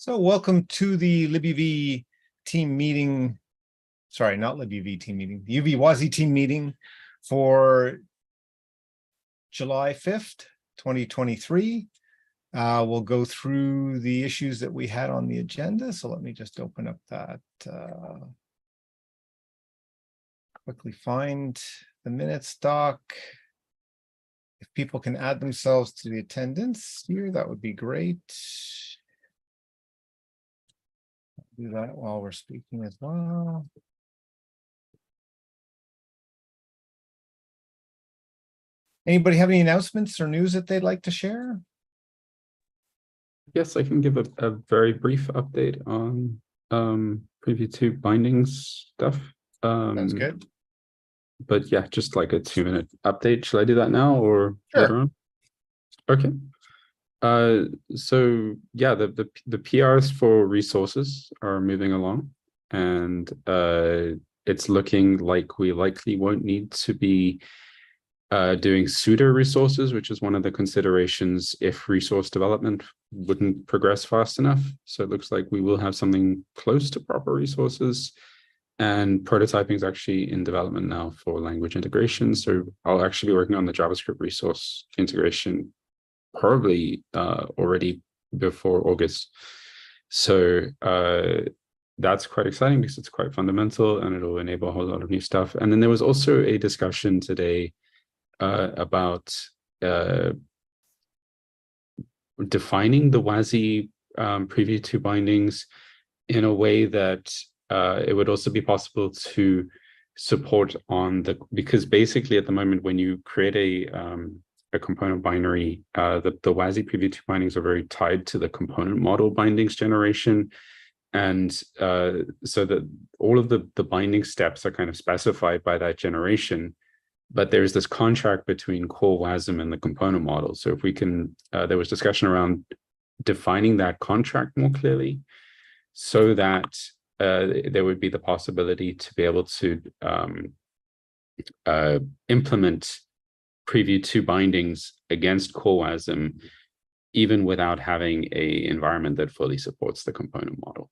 So welcome to the libuv team meeting. Sorry, not libuv team meeting, the uvwasi team meeting for July 5th, 2023. We'll go through the issues that we had on the agenda. So let me just open up that, quickly find the minutes doc. If people can add themselves to the attendance here, that would be great. Do that while we're speaking as well. Anybody have any announcements or news that they'd like to share? Yes, I can give a very brief update on preview 2 bindings stuff. Sounds good. But yeah, just like a 2-minute update. Should I do that now or later on? Okay. So yeah, the PRs for resources are moving along, and it's looking like we likely won't need to be doing pseudo resources, which is one of the considerations if resource development wouldn't progress fast enough. So it looks like we will have something close to proper resources, and prototyping is actually in development now for language integration. So I'll actually be working on the JavaScript resource integration probably already before August. So that's quite exciting because it's quite fundamental and it'll enable a whole lot of new stuff. And then there was also a discussion today about defining the WASI preview 2 bindings in a way that it would also be possible to support on the, because basically at the moment when you create a component binary, the WASI preview 2 bindings are very tied to the component model bindings generation. And so that all of the binding steps are kind of specified by that generation. But there's this contract between core WASM and the component model. So if we can, there was discussion around defining that contract more clearly so that there would be the possibility to be able to implement preview 2 bindings against core WASM, even without having a environment that fully supports the component model.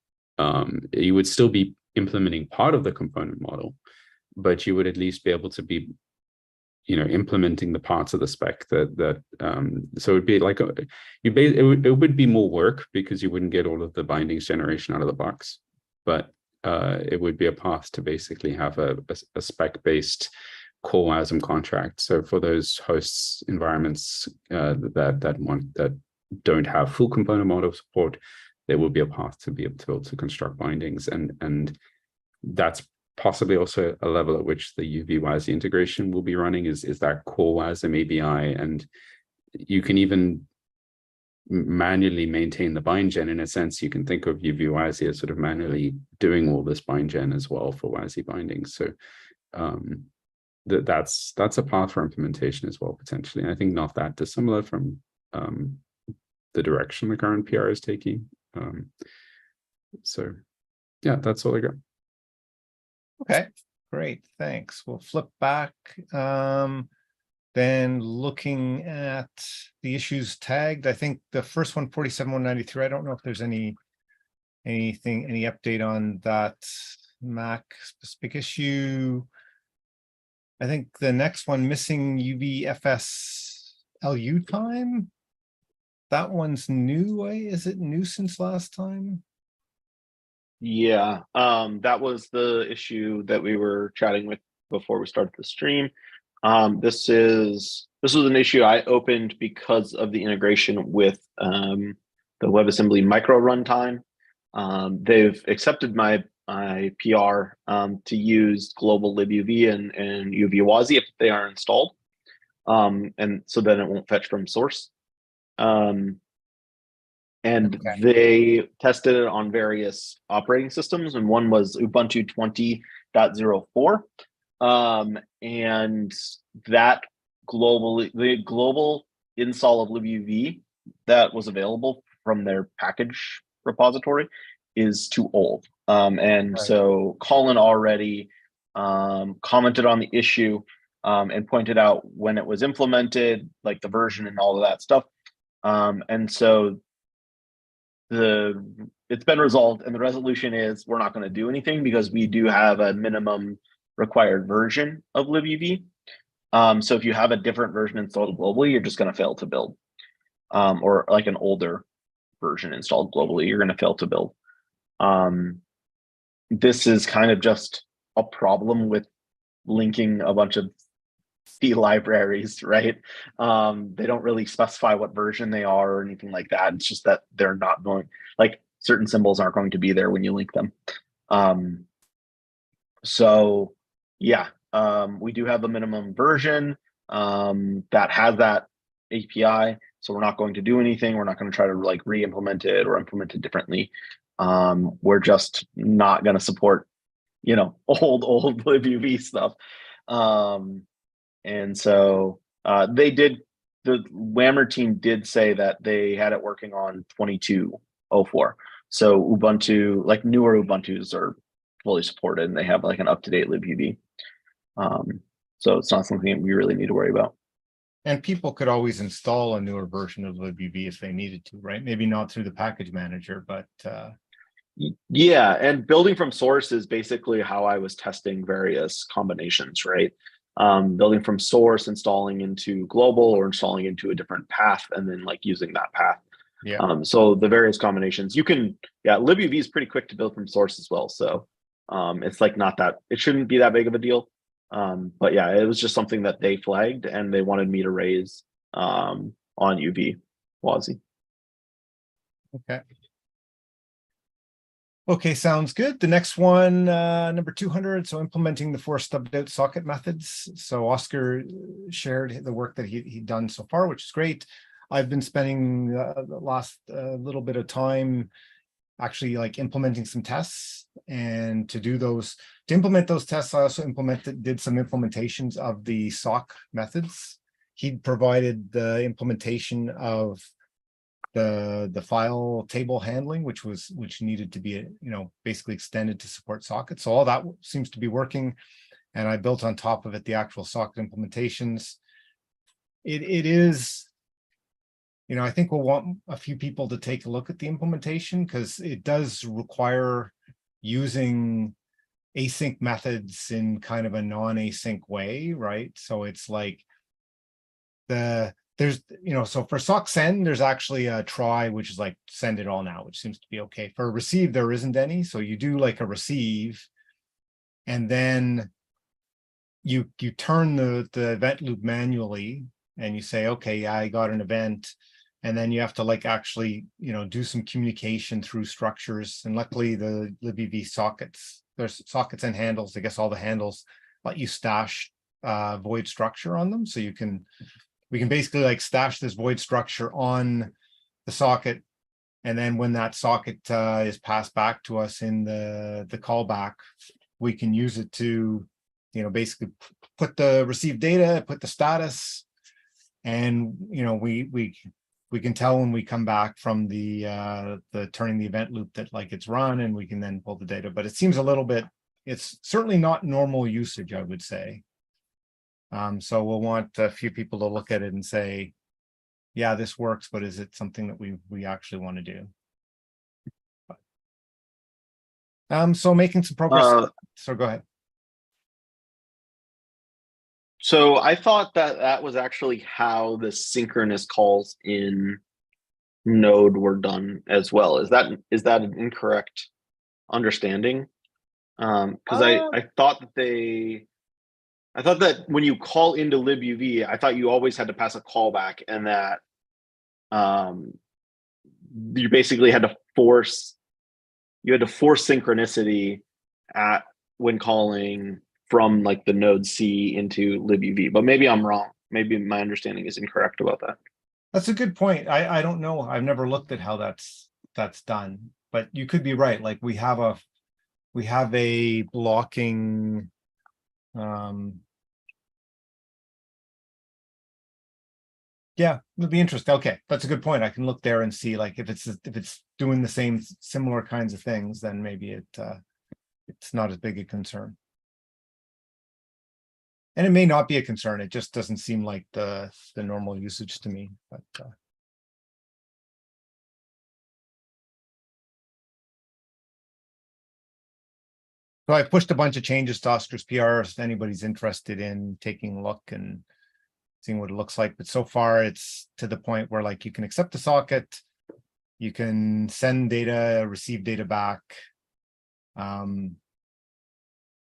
You would still be implementing part of the component model, but you would at least be able to be implementing the parts of the spec that so it'd be like it would be more work because you wouldn't get all of the bindings generation out of the box, but it would be a path to basically have a spec-based core WASM contract. So for those hosts environments that don't have full component model support, there will be a path to be able to construct bindings, and that's possibly also a level at which the uvwasi integration will be running is that core WASM ABI, and you can even manually maintain the bind gen. In a sense, you can think of uvwasi as sort of manually doing all this bind gen as well for WASI bindings. So that's a path for implementation as well, potentially. And I think not that dissimilar from the direction the current PR is taking. So yeah, that's all I got. Okay, great, thanks. We'll flip back. Then looking at the issues tagged, I think the first one, 47.193, I don't know if there's any update on that Mac specific issue. I think the next one, missing uvfs LU time. That one's new, is it new since last time? Yeah, that was the issue that we were chatting with before we started the stream. This was an issue I opened because of the integration with the WebAssembly micro runtime. They've accepted my PR to use global libuv and uvwasi if they are installed, and so then it won't fetch from source. And okay, they tested it on various operating systems, and one was Ubuntu 20.04. And that the global install of libuv that was available from their package repository is too old. And right, so Colin already commented on the issue and pointed out when it was implemented, like the version and all of that stuff. And so it's been resolved, and the resolution is we're not going to do anything because we do have a minimum required version of libuv. So if you have a different version installed globally, you're just going to fail to build, or like an older version installed globally, you're going to fail to build. This is kind of just a problem with linking a bunch of C libraries, right? They don't really specify what version they are or anything like that. It's just that they're not going, like certain symbols aren't going to be there when you link them. So yeah, we do have a minimum version that has that API. So we're not going to do anything. We're not going to try to like re-implement it or implement it differently. We're just not going to support, old libuv stuff. And so the Whammer team did say that they had it working on 22.04. So Ubuntu, like newer Ubuntus are fully supported and they have like an up-to-date libuv. So it's not something we really need to worry about. And people could always install a newer version of libuv if they needed to, right? Maybe not through the package manager, but yeah, and building from source is basically how I was testing various combinations, right? Building from source, installing into global or installing into a different path, and then like using that path. yeah. So the various combinations you can, libuv is pretty quick to build from source as well. So it's like not that, it shouldn't be that big of a deal. But yeah, it was just something that they flagged and they wanted me to raise on uvwasi. Okay. Okay, sounds good. The next one, number 200. So implementing the 4 stubbed out socket methods. So Oscar shared the work that he'd done so far, which is great. I've been spending the last little bit of time actually like implementing some tests, and to implement those tests, I also did some implementations of the sock methods. He'd provided the implementation of the file table handling, which needed to be, basically extended to support sockets. So all that seems to be working. And I built on top of it the actual socket implementations. It is, I think we'll want a few people to take a look at the implementation because it does require using async methods in kind of a non-async way, right? So it's like so for sock send, there's actually a try, which is like send it all now, which seems to be okay. For receive, there isn't any. So you do like a receive, and then you turn the event loop manually, and you say, okay, yeah, I got an event. And then you have to like actually, do some communication through structures. And luckily the libuv sockets, there's sockets and handles. I guess all the handles let you stash void structure on them. So we can basically like stash this void structure on the socket. And then when that socket is passed back to us in the callback, we can use it to, basically put the received data, put the status, and, we can tell when we come back from the turning the event loop that like it's run, and we can then pull the data. But it seems a little bit, it's certainly not normal usage, I would say. So we'll want a few people to look at it and say, yeah, this works, but is it something that we actually want to do? So making some progress. So go ahead. So I thought that was actually how the synchronous calls in Node were done as well. Is that an incorrect understanding? Because I thought that when you call into libuv, I thought you always had to pass a callback, and that you basically had to force synchronicity when calling from like the node C into libuv. But maybe I'm wrong. Maybe my understanding is incorrect about that. That's a good point. I don't know. I've never looked at how that's done, but you could be right. Like we have a blocking yeah, it'll be interesting. Okay, that's a good point. I can look there and see like if it's doing the same similar kinds of things, then maybe it's not as big a concern. And it may not be a concern. It just doesn't seem like the normal usage to me. But So I pushed a bunch of changes to Oscar's PR if anybody's interested in taking a look and seeing what it looks like. But so far it's to the point where like you can accept the socket, you can send data, receive data back. In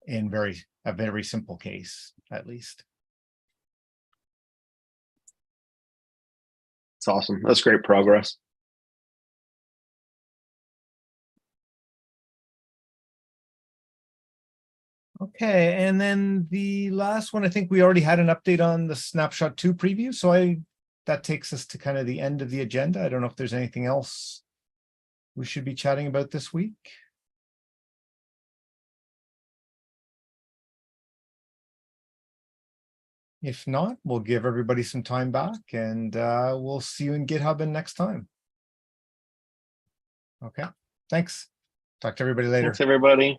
a very simple case, at least. It's awesome. That's great progress. Okay, and then the last one, I think we already had an update on the snapshot 2 preview. So that takes us to kind of the end of the agenda. I don't know if there's anything else we should be chatting about this week. If not, we'll give everybody some time back and we'll see you in GitHub and next time. Okay, thanks. Talk to everybody later. Thanks, everybody.